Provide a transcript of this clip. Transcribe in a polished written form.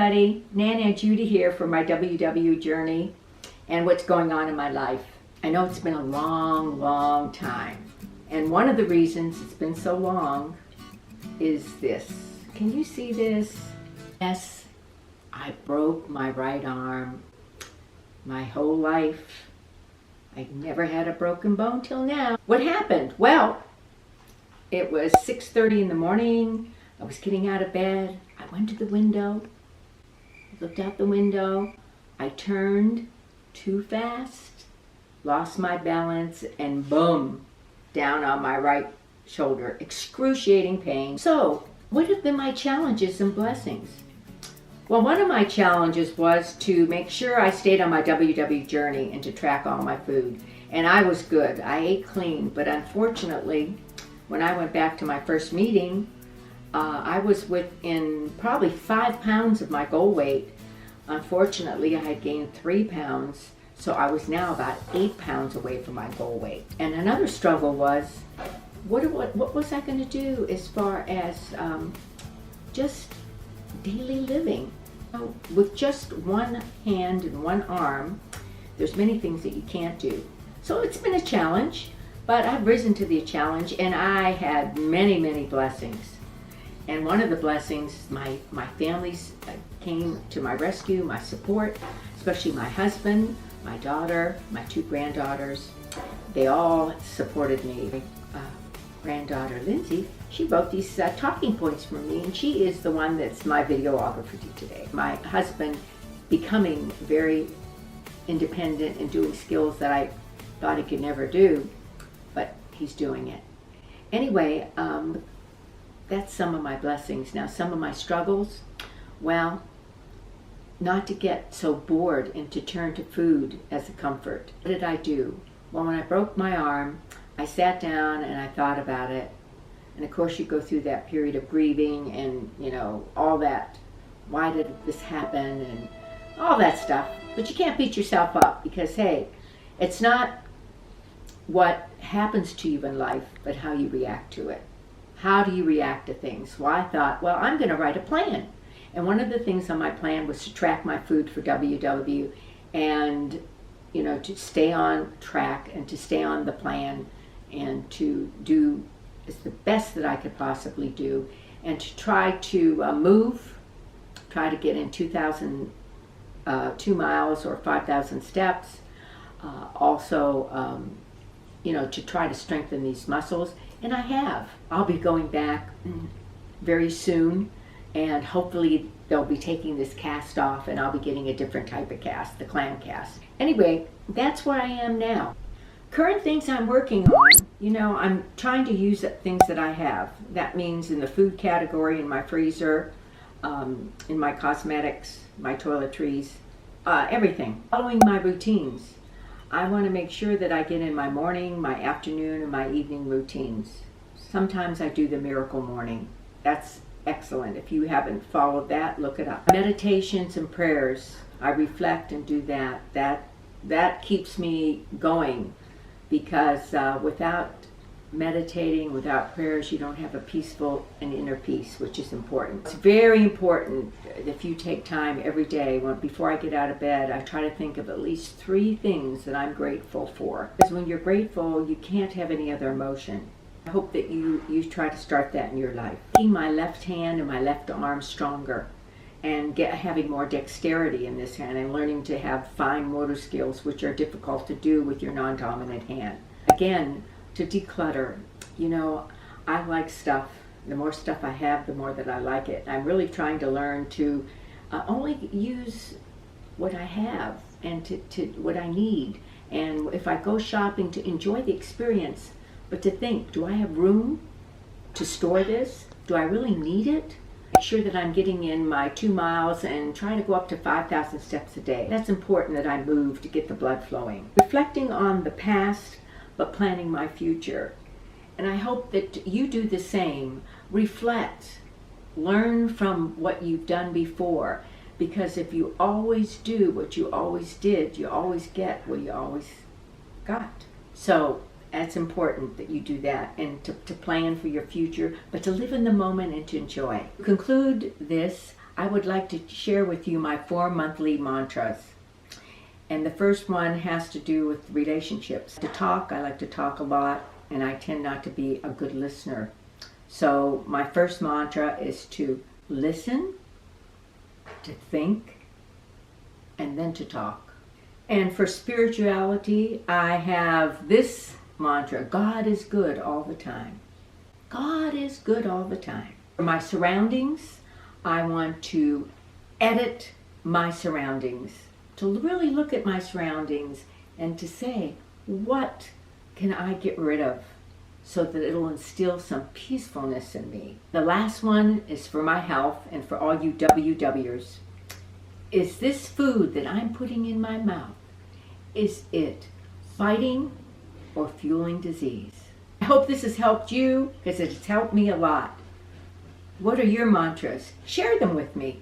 everybody. Nana Judy here for my WW journey and what's going on in my life. I know it's been a long time. And one of the reasons it's been so long is this. Can you see this? Yes, I broke my right arm my whole life. I never had a broken bone till now. What happened? Well, it was 6:30 in the morning. I was getting out of bed. I went to the window, looked out the window. I turned too fast, lost my balance, and boom, down on my right shoulder. Excruciating pain. So, what have been my challenges and blessings? Well, one of my challenges was to make sure I stayed on my WW journey and to track all my food. And I was good. I ate clean. But unfortunately, when I went back to my first meeting, I was within probably 5 pounds of my goal weight. Unfortunately, I had gained 3 pounds, so I was now about 8 pounds away from my goal weight. And another struggle was, what was I going to do as far as just daily living? With just one hand and one arm, there's many things that you can't do. So it's been a challenge, but I've risen to the challenge, and I had many blessings. And one of the blessings, my families came to my rescue, my support, especially my husband, my daughter, my 2 granddaughters. They all supported me. Granddaughter Lindsay, she wrote these talking points for me, and she is the one that's my videographer today. My husband becoming very independent and doing skills that I thought he could never do, but he's doing it. Anyway, that's some of my blessings. Now, some of my struggles, well, not to get so bored and to turn to food as a comfort. What did I do? Well, when I broke my arm, I sat down and I thought about it. And of course, you go through that period of grieving and, all that. Why did this happen? And all that stuff. But you can't beat yourself up because, hey, it's not what happens to you in life, but how you react to it. How do you react to things? Well, I thought, well, I'm going to write a plan. And one of the things on my plan was to track my food for WW and, to stay on track and to stay on the plan and to do the best that I could possibly do and to try to try to get in 2 miles or 5,000 steps. Also, to try to strengthen these muscles. And I have. I'll be going back very soon, and hopefully they'll be taking this cast off and I'll be getting a different type of cast, the clam cast. Anyway, that's where I am now. Current things I'm working on, I'm trying to use things that I have. That means in the food category, in my freezer, in my cosmetics, my toiletries, everything. Following my routines. I want to make sure that I get in my morning, my afternoon, and my evening routines. Sometimes I do the miracle morning. That's excellent. If you haven't followed that, look it up. Meditations and prayers. I reflect and do that. That keeps me going because without meditating, without prayers, you don't have a peaceful and inner peace, which is important. It's very important if you take time every day, before I get out of bed, I try to think of at least 3 things that I'm grateful for. Because when you're grateful, you can't have any other emotion. I hope that you try to start that in your life. Making my left hand and my left arm stronger and having more dexterity in this hand and learning to have fine motor skills, which are difficult to do with your non-dominant hand. Again, to declutter. I like stuff. The more stuff I have, the more that I like it. I'm really trying to learn to only use what I have and to what I need. And if I go shopping, to enjoy the experience, but to think, do I have room to store this? Do I really need it? Make sure that I'm getting in my 2 miles and trying to go up to 5,000 steps a day. That's important that I move to get the blood flowing. Reflecting on the past, but planning my future. And I hope that you do the same. Reflect. Learn from what you've done before. Because if you always do what you always did, you always get what you always got. So it's important that you do that and to plan for your future, but to live in the moment and to enjoy. To conclude this, I would like to share with you my 4 monthly mantras. And the first one has to do with relationships. I like to talk a lot, and I tend not to be a good listener. So my first mantra is to listen, to think, and then to talk. And for spirituality, I have this mantra: God is good all the time. God is good all the time. For my surroundings, I want to edit my surroundings, to really look at my surroundings and to say, what can I get rid of so that it'll instill some peacefulness in me? The last one is for my health and for all you WWers. Is this food that I'm putting in my mouth, is it fighting or fueling disease? I hope this has helped you, because it's helped me a lot. What are your mantras? Share them with me.